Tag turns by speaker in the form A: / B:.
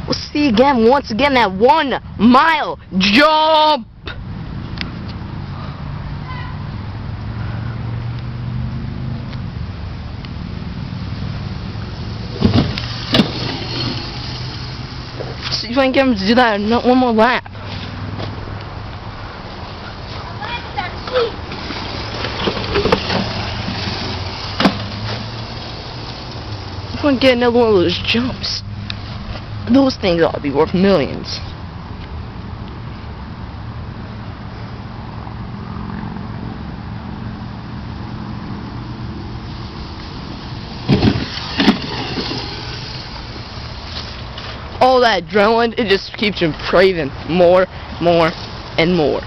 A: We'll see you again once again that 1 mile jump. See if I can get him to do that one more lap. If I can get another one of those jumps, those things ought to be worth millions. All that adrenaline, it just keeps you craving more, and more.